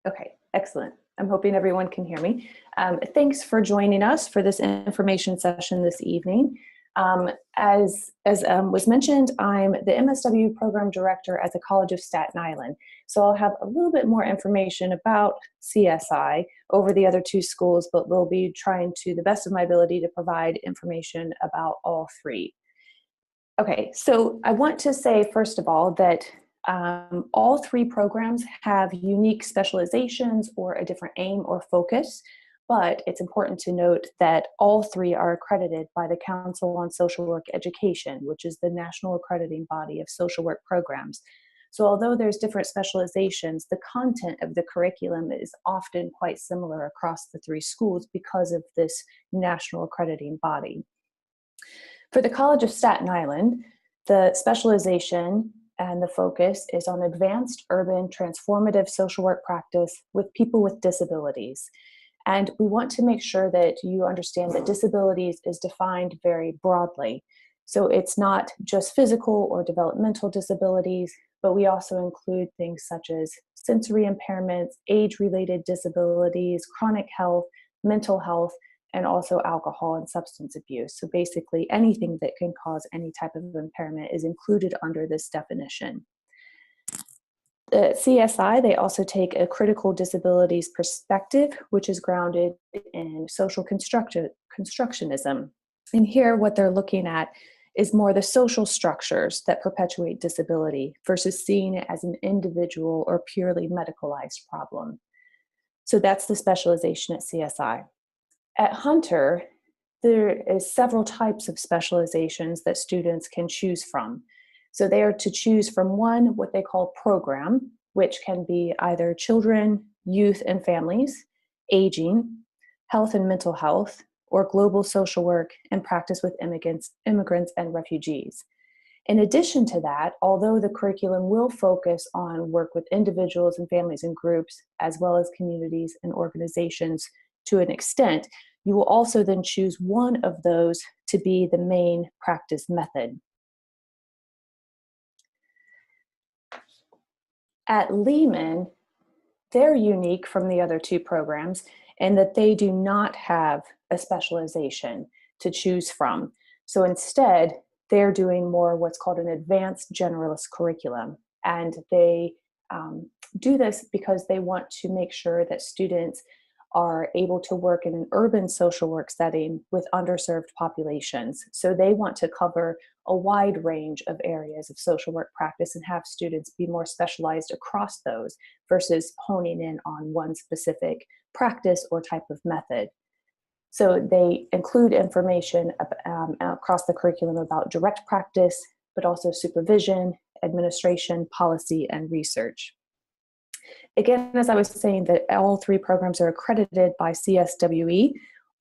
Okay, excellent. I'm hoping everyone can hear me. Thanks for joining us for this information session this evening. As was mentioned, I'm the MSW Program Director at the College of Staten Island. So I'll have a little bit more information about CSI over the other two schools, but we'll be trying to the best of my ability to provide information about all three. Okay, so I want to say, first of all, that all three programs have unique specializations or a different aim or focus, but it's important to note that all three are accredited by the Council on Social Work Education, which is the national accrediting body of social work programs. So although there's different specializations, the content of the curriculum is often quite similar across the three schools because of this national accrediting body. For the College of Staten Island, the specialization and the focus is on advanced urban transformative social work practice with people with disabilities. And we want to make sure that you understand that disabilities is defined very broadly. So it's not just physical or developmental disabilities, but we also include things such as sensory impairments, age-related disabilities, chronic health, mental health, and also alcohol and substance abuse. So basically anything that can cause any type of impairment is included under this definition. The CSI, they also take a critical disabilities perspective, which is grounded in social constructionism. And here what they're looking at is more the social structures that perpetuate disability versus seeing it as an individual or purely medicalized problem. So that's the specialization at CSI. At Hunter, there is several types of specializations that students can choose from. So they are to choose from one, what they call program, which can be either children, youth and families, aging, health and mental health, or global social work and practice with immigrants and refugees. In addition to that, although the curriculum will focus on work with individuals and families and groups, as well as communities and organizations to an extent, you will also then choose one of those to be the main practice method. At Lehman, they're unique from the other two programs in that they do not have a specialization to choose from. So instead, they're doing more what's called an advanced generalist curriculum. And they do this because they want to make sure that students are able to work in an urban social work setting with underserved populations. So they want to cover a wide range of areas of social work practice and have students be more specialized across those versus honing in on one specific practice or type of method. So they include information across the curriculum about direct practice, but also supervision, administration, policy, and research. Again, as I was saying, that all three programs are accredited by CSWE.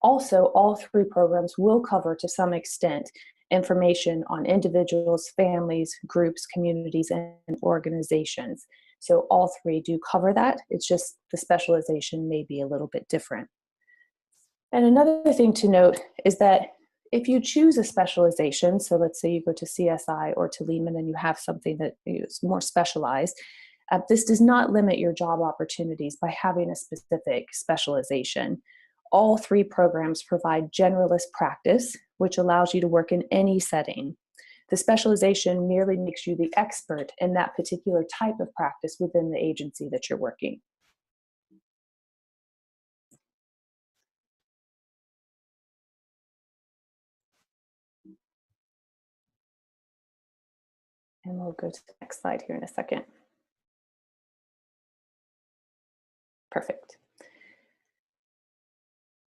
Also, all three programs will cover to some extent information on individuals, families, groups, communities, and organizations. So all three do cover that. It's just the specialization may be a little bit different. And another thing to note is that if you choose a specialization, so let's say you go to CSI or to Lehman and you have something that is more specialized, this does not limit your job opportunities by having a specific specialization. All three programs provide generalist practice, which allows you to work in any setting. The specialization merely makes you the expert in that particular type of practice within the agency that you're working. And we'll go to the next slide here in a second. Perfect.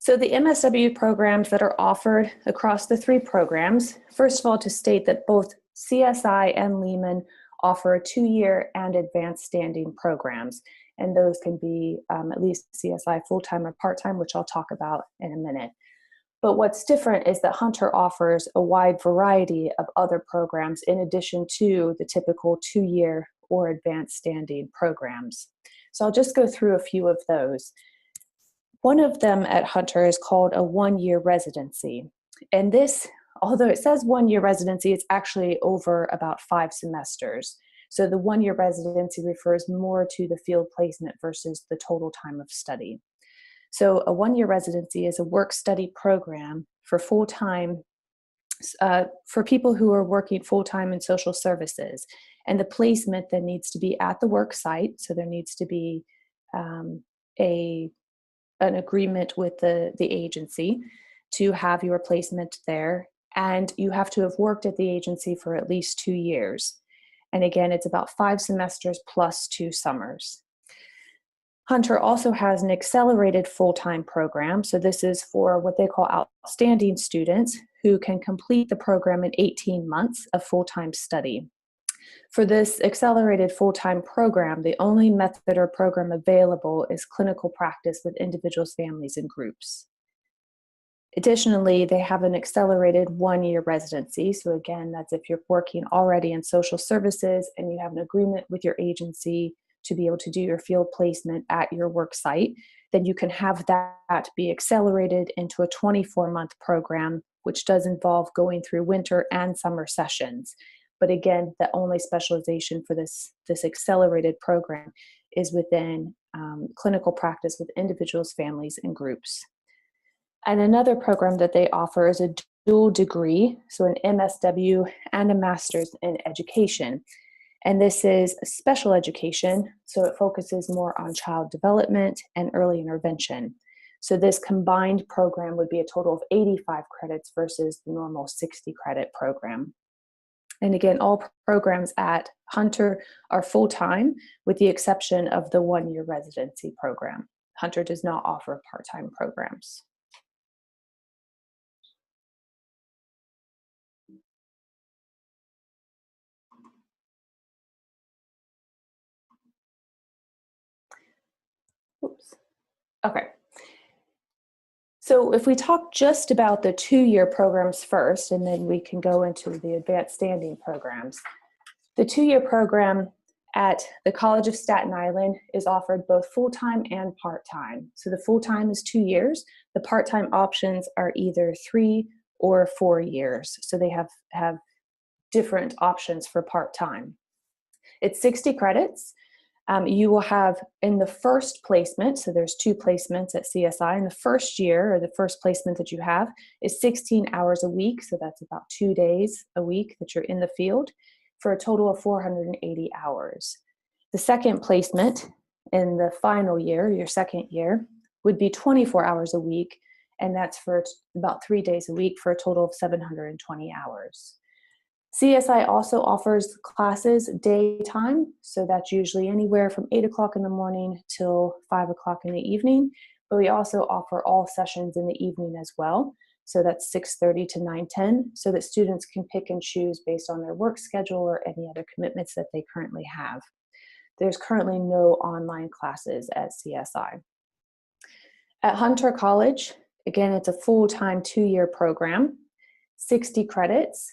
So the MSW programs that are offered across the three programs, first of all, to state that both CSI and Lehman offer a 2-year and advanced standing programs. And those can be at least CSI full-time or part-time, which I'll talk about in a minute. But what's different is that Hunter offers a wide variety of other programs in addition to the typical 2-year or advanced standing programs. So I'll just go through a few of those. One of them at Hunter is called a 1-year residency. And this, although it says 1-year residency, it's actually over about 5 semesters. So the one-year residency refers more to the field placement versus the total time of study. So a one-year residency is a work-study program for full-time, for people who are working full-time in social services. And the placement then needs to be at the work site. So there needs to be um, an agreement with the agency to have your placement there. And you have to have worked at the agency for at least 2 years. And again, it's about 5 semesters plus 2 summers. Hunter also has an accelerated full-time program. So this is for what they call outstanding students who can complete the program in 18 months of full-time study. For this accelerated full-time program, the only method or program available is clinical practice with individuals, families, and groups. Additionally, they have an accelerated one-year residency. So again, that's if you're working already in social services and you have an agreement with your agency to be able to do your field placement at your work site, then you can have that be accelerated into a 24-month program, which does involve going through winter and summer sessions. But again, the only specialization for this accelerated program is within clinical practice with individuals, families, and groups. And another program that they offer is a dual degree, so an MSW and a master's in education. And this is special education, so it focuses more on child development and early intervention. So this combined program would be a total of 85 credits versus the normal 60 credit program. And again, all programs at Hunter are full-time with the exception of the one-year residency program. Hunter does not offer part-time programs. Oops. Okay. So if we talk just about the 2-year programs first, and then we can go into the advanced standing programs. The 2-year program at the College of Staten Island is offered both full-time and part-time. So the full-time is 2 years. The part-time options are either 3 or 4 years. So they have different options for part-time. It's 60 credits. You will have in the first placement, so there's 2 placements at CSI, in the first year or the first placement that you have is 16 hours a week, so that's about 2 days a week that you're in the field for a total of 480 hours. The second placement in the final year, your second year, would be 24 hours a week, and that's for about 3 days a week for a total of 720 hours. CSI also offers classes daytime, so that's usually anywhere from 8 o'clock in the morning till 5 o'clock in the evening, but we also offer all sessions in the evening as well, so that's 6:30 to 9:10, so that students can pick and choose based on their work schedule or any other commitments that they currently have. There's currently no online classes at CSI. At Hunter College, again, it's a full-time 2-year program, 60 credits.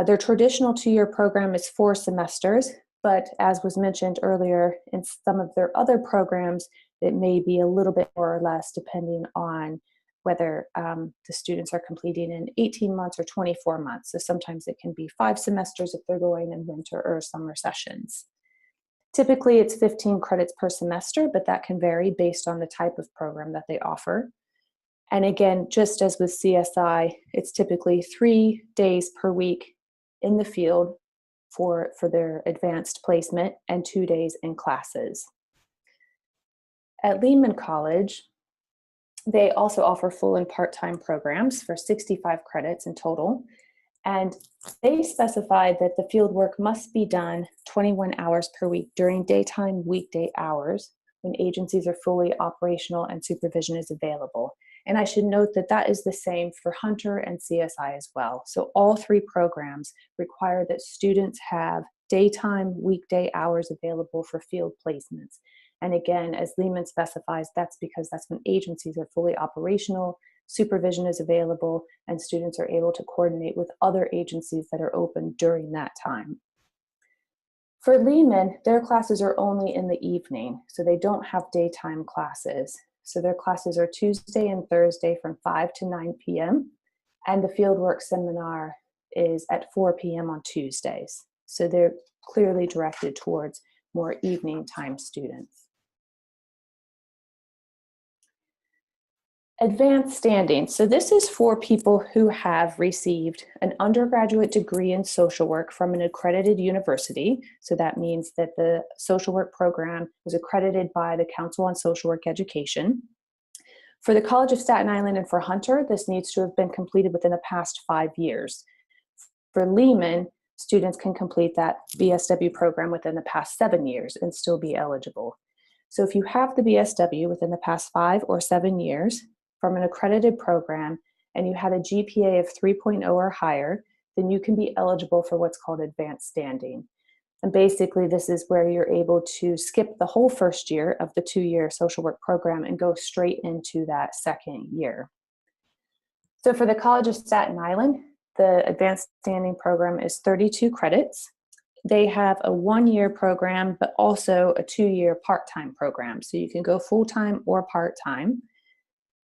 Their traditional 2-year program is 4 semesters, but as was mentioned earlier, in some of their other programs, it may be a little bit more or less depending on whether the students are completing in 18 months or 24 months. So sometimes it can be 5 semesters if they're going in winter or summer sessions. Typically, it's 15 credits per semester, but that can vary based on the type of program that they offer. And again, just as with CSI, it's typically 3 days per week in the field for their advanced placement and 2 days in classes. At Lehman College, they also offer full and part-time programs for 65 credits in total. And they specified that the field work must be done 21 hours per week during daytime weekday hours when agencies are fully operational and supervision is available. And I should note that that is the same for Hunter and CSI as well. So all 3 programs require that students have daytime weekday hours available for field placements. And again, as Lehman specifies, that's because that's when agencies are fully operational, supervision is available, and students are able to coordinate with other agencies that are open during that time. For Lehman, their classes are only in the evening, so they don't have daytime classes. So their classes are Tuesday and Thursday from 5 to 9 p.m. And the fieldwork seminar is at 4 p.m. on Tuesdays. So their clearly directed towards more evening time students. Advanced standing. So this is for people who have received an undergraduate degree in social work from an accredited university. So that means that the social work program was accredited by the Council on Social Work Education. For the College of Staten Island and for Hunter, this needs to have been completed within the past 5 years. For Lehman, students can complete that BSW program within the past 7 years and still be eligible. So if you have the BSW within the past 5 or 7 years from an accredited program and you had a GPA of 3.0 or higher, then you can be eligible for what's called advanced standing. And basically, this is where you're able to skip the whole first year of the 2-year social work program and go straight into that second year. So for the College of Staten Island, the advanced standing program is 32 credits. They have a 1-year program, but also a 2-year part-time program. So you can go full-time or part-time.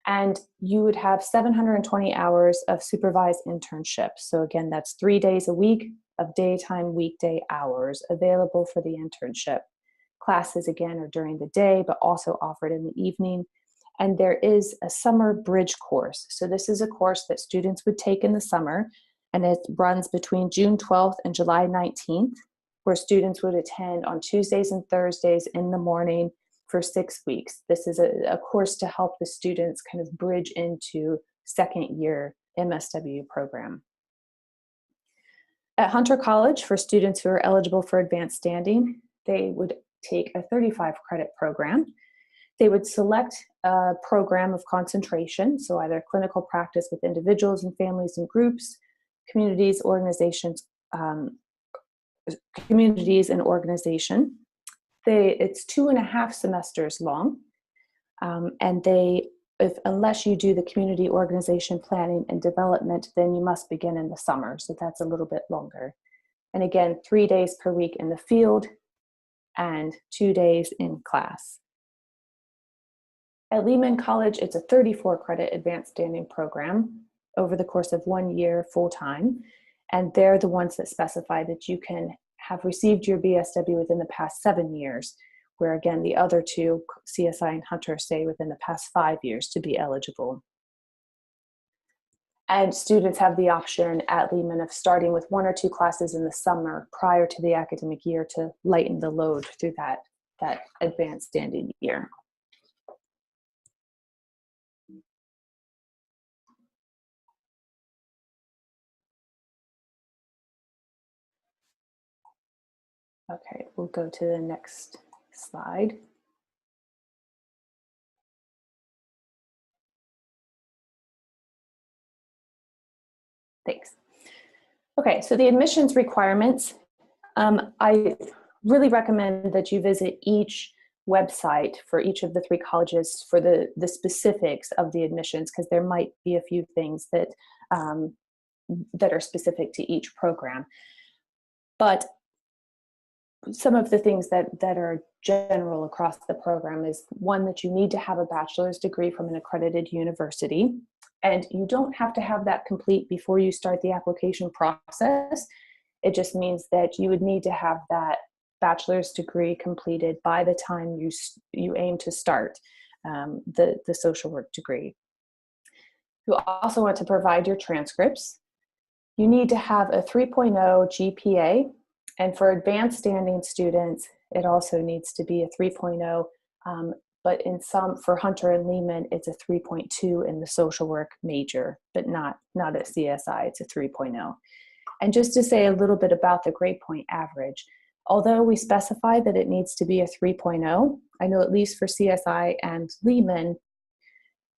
And you would have 720 hours of supervised internship. So again, that's 3 days a week of daytime weekday hours available for the internship. Classes, again, are during the day, but also offered in the evening. And there is a summer bridge course. So this is a course that students would take in the summer, and it runs between June 12th and July 19th, where students would attend on Tuesdays and Thursdays in the morning for 6 weeks. This is a course to help the students kind of bridge into second year MSW program. At Hunter College, for students who are eligible for advanced standing, they would take a 35 credit program. They would select a program of concentration, so either clinical practice with individuals and families and groups, communities, organizations, communities and organization. It's 2.5 semesters long, and unless you do the community organization planning and development, then you must begin in the summer, so that's a little bit longer. And again, 3 days per week in the field and 2 days in class. At Lehman College, it's a 34 credit advanced standing program over the course of 1 year full-time, and they're the ones that specify that you can have received your BSW within the past 7 years, where again, the other two, CSI and Hunter, say within the past 5 years to be eligible. And students have the option at Lehman of starting with 1 or 2 classes in the summer prior to the academic year to lighten the load through that advanced standing year. Okay, we'll go to the next slide. Thanks. Okay, so the admissions requirements, I really recommend that you visit each website for each of the 3 colleges for the specifics of the admissions, because there might be a few things that are specific to each program. But some of the things that are general across the program is, one, that you need to have a bachelor's degree from an accredited university, and you don't have to have that complete before you start the application process. It just means that you would need to have that bachelor's degree completed by the time you aim to start the social work degree. You also want to provide your transcripts. You need to have a 3.0 GPA. And for advanced standing students, it also needs to be a 3.0, but for Hunter and Lehman, it's a 3.2 in the social work major, but not at CSI, it's a 3.0. And just to say a little bit about the grade point average, although we specify that it needs to be a 3.0, I know at least for CSI and Lehman,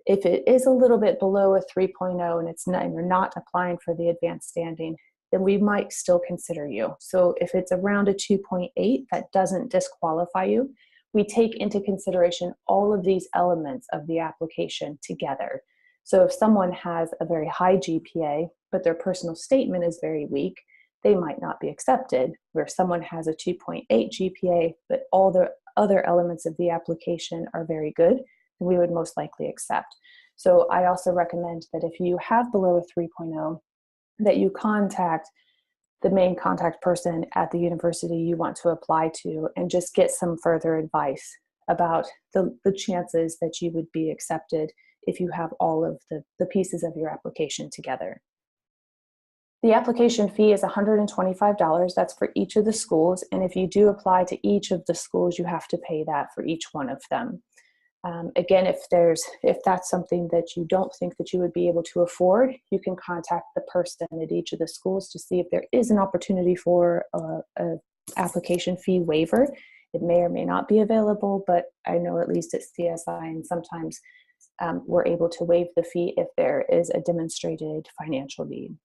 if it is a little bit below a 3.0 and you're not applying for the advanced standing, then we might still consider you. So if it's around a 2.8, that doesn't disqualify you. We take into consideration all of these elements of the application together. So if someone has a very high GPA, but their personal statement is very weak, they might not be accepted. Where if someone has a 2.8 GPA, but all the other elements of the application are very good, then we would most likely accept. So I also recommend that if you have below a 3.0, that you contact the main contact person at the university you want to apply to, and just get some further advice about the chances that you would be accepted if you have all of the pieces of your application together. The application fee is $125. That's for each of the schools. And if you do apply to each of the schools, you have to pay that for each one of them. Again, if that's something that you don't think that you would be able to afford, you can contact the person at each of the schools to see if there is an opportunity for a application fee waiver. It may or may not be available, but I know at least at CSI, and sometimes we're able to waive the fee if there is a demonstrated financial need.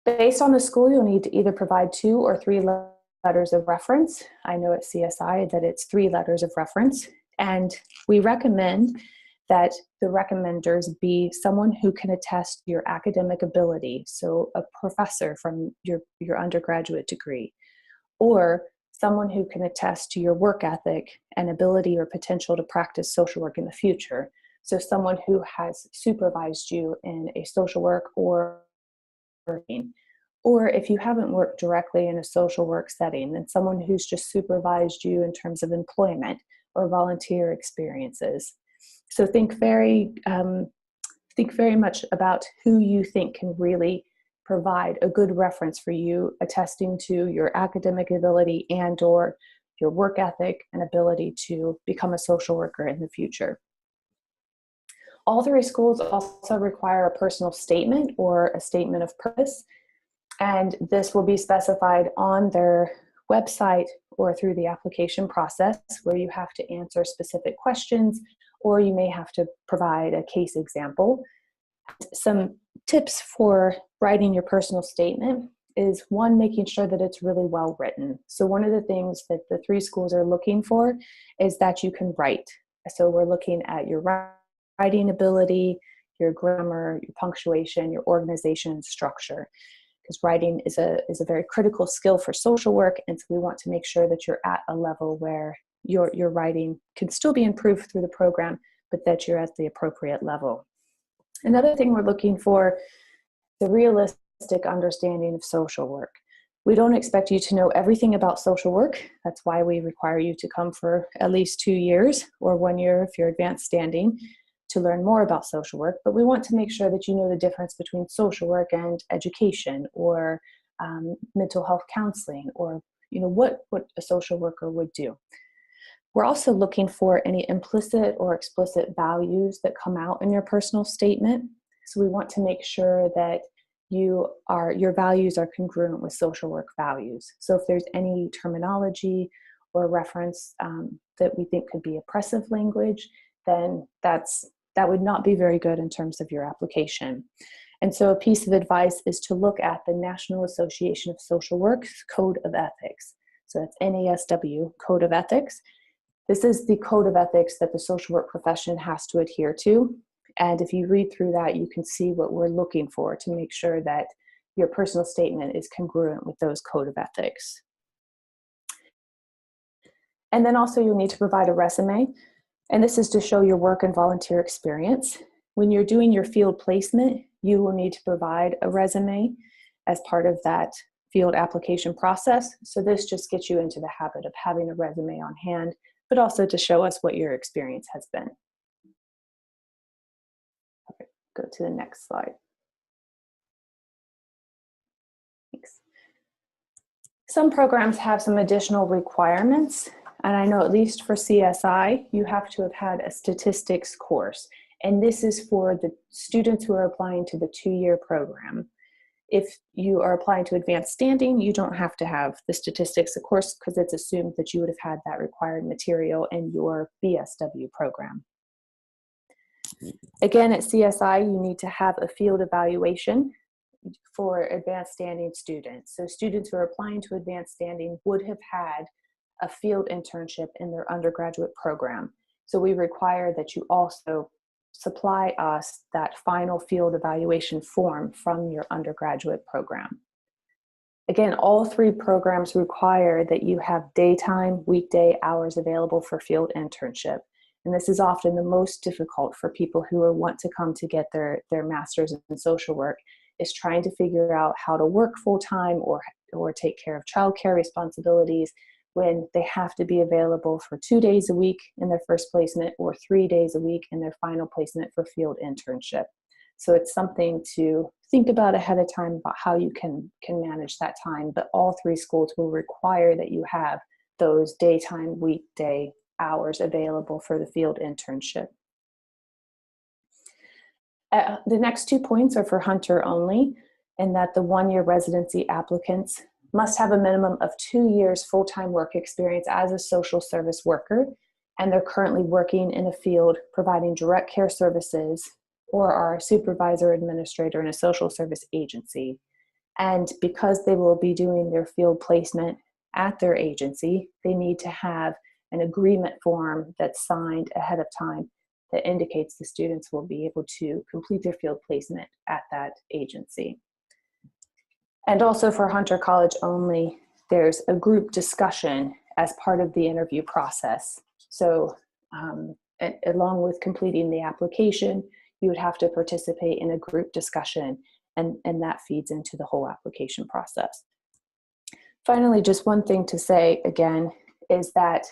Based on the school, you'll need to either provide 2 or 3 letters of reference. I know at CSI that it's 3 letters of reference, and we recommend that the recommenders be someone who can attest your academic ability, so a professor from your undergraduate degree, or someone who can attest to your work ethic and ability or potential to practice social work in the future. So someone who has supervised you in a social work or if you haven't worked directly in a social work setting, then someone who's just supervised you in terms of employment or volunteer experiences. So think very much about who you think can really provide a good reference for you, attesting to your academic ability and or your work ethic and ability to become a social worker in the future. All 3 schools also require a personal statement or a statement of purpose, and this will be specified on their website or through the application process, where you have to answer specific questions, or you may have to provide a case example. Some tips for writing your personal statement is, 1, making sure that it's really well written. So one of the things that the 3 schools are looking for is that you can write. So we're looking at your writing ability, your grammar, your punctuation, your organization and structure, because writing is a very critical skill for social work, and so we want to make sure that you're at a level where your writing can still be improved through the program, but that you're at the appropriate level. Another thing we're looking for, the realistic understanding of social work. We don't expect you to know everything about social work. That's why we require you to come for at least 2 years or 1 year if you're advanced standing to learn more about social work, but we want to make sure that you know the difference between social work and education, or mental health counseling, or what a social worker would do. We're also looking for any implicit or explicit values that come out in your personal statement. So we want to make sure that your values are congruent with social work values. So if there's any terminology or reference that we think could be oppressive language, then that would not be very good in terms of your application. And so a piece of advice is to look at the National Association of Social Work's Code of Ethics. So that's NASW, Code of Ethics. This is the code of ethics that the social work profession has to adhere to. And if you read through that, you can see what we're looking for to make sure that your personal statement is congruent with those code of ethics. And then also you'll need to provide a resume. And this is to show your work and volunteer experience. When you're doing your field placement, you will need to provide a resume as part of that field application process. So this just gets you into the habit of having a resume on hand, but also to show us what your experience has been. Okay, go to the next slide. Thanks. Some programs have some additional requirements. And I know at least for CSI, you have to have had a statistics course. And this is for the students who are applying to the 2-year program. If you are applying to advanced standing, you don't have to have the statistics, of course, because it's assumed that you would have had that required material in your BSW program. Again, at CSI, you need to have a field evaluation for advanced standing students. So students who are applying to advanced standing would have had a field internship in their undergraduate program. So we require that you also supply us that final field evaluation form from your undergraduate program. Again, all 3 programs require that you have daytime, weekday hours available for field internship. And this is often the most difficult for people who want to come to get their master's in social work, is trying to figure out how to work full-time or take care of childcare responsibilities when they have to be available for 2 days a week in their first placement or 3 days a week in their final placement for field internship. So it's something to think about ahead of time about how you can manage that time, but all 3 schools will require that you have those daytime, weekday hours available for the field internship. The next 2 points are for Hunter only, in that the 1-year residency applicants must have a minimum of 2 years full-time work experience as a social service worker, and they're currently working in a field providing direct care services or are a supervisor administrator in a social service agency. And because they will be doing their field placement at their agency, they need to have an agreement form that's signed ahead of time that indicates the students will be able to complete their field placement at that agency. And also for Hunter College only, there's a group discussion as part of the interview process. So along with completing the application, you would have to participate in a group discussion, and that feeds into the whole application process. Finally, just one thing to say again is that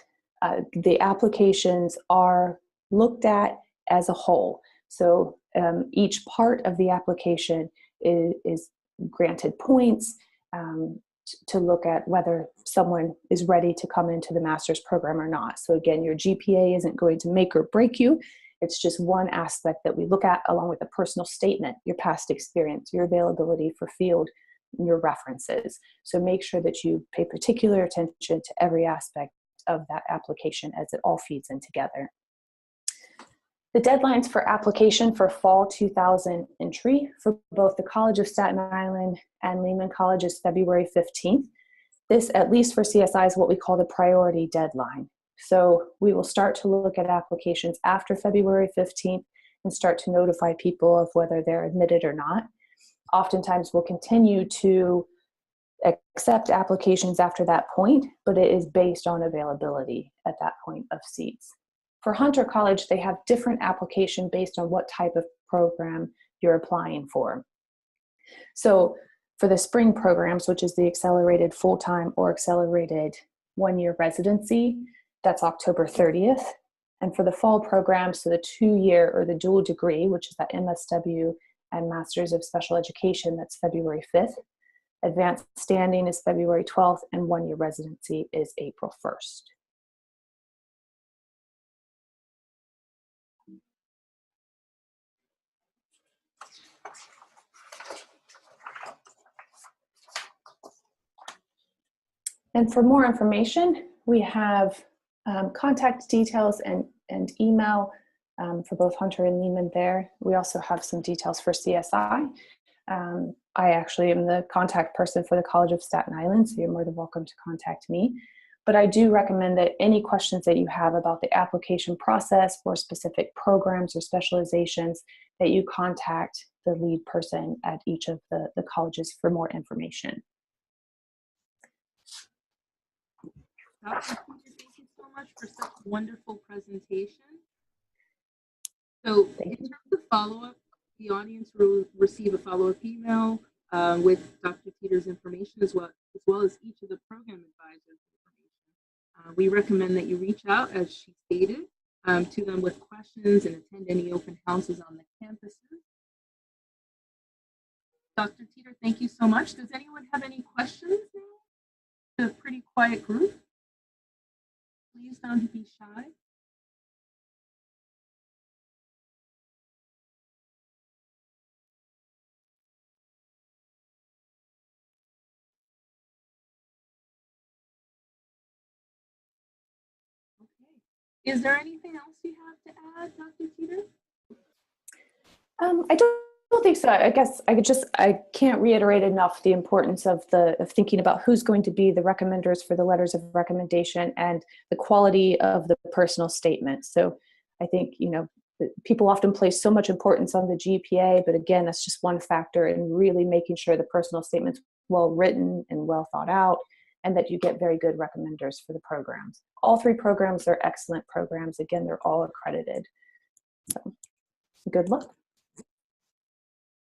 the applications are looked at as a whole. So each part of the application is granted points to look at whether someone is ready to come into the master's program or not. So again, your GPA isn't going to make or break you. It's just one aspect that we look at, along with a personal statement, your past experience, your availability for field, your references. So make sure that you pay particular attention to every aspect of that application as it all feeds in together. The deadlines for application for fall 2000 entry for both the College of Staten Island and Lehman College is February 15th. This, at least for CSI, is what we call the priority deadline. So we will start to look at applications after February 15th and start to notify people of whether they're admitted or not. Oftentimes we'll continue to accept applications after that point, but it is based on availability at that point of seats. For Hunter College, they have different application based on what type of program you're applying for. So for the spring programs, which is the accelerated full-time or accelerated 1-year residency, that's October 30th. And for the fall programs, so the 2-year or the dual degree, which is that MSW and Masters of Special Education, that's February 5th. Advanced standing is February 12th, and 1-year residency is April 1st. And for more information, we have contact details and email for both Hunter and Lehman there. We also have some details for CSI. I actually am the contact person for the College of Staten Island, so you're more than welcome to contact me. But I do recommend that any questions that you have about the application process for specific programs or specializations, that you contact the lead person at each of the colleges for more information. Dr. Peter, thank you so much for such a wonderful presentation. So in terms of follow-up, the audience will receive a follow-up email with Dr. Peter's information as well as each of the program advisors' information. We recommend that you reach out, as she stated, to them with questions and attend any open houses on the campuses. Dr. Peter, thank you so much. Does anyone have any questions now? It's a pretty quiet group. Please don't be shy. Okay. Is there anything else you have to add, Dr. Peter? I don't think so. I guess I can't reiterate enough the importance of thinking about who's going to be the recommenders for the letters of recommendation and the quality of the personal statement. So I think, people often place so much importance on the GPA, but again, that's just one factor in really making sure the personal statement's well written and well thought out, and that you get very good recommenders for the programs. All 3 programs are excellent programs. Again, they're all accredited. So good luck.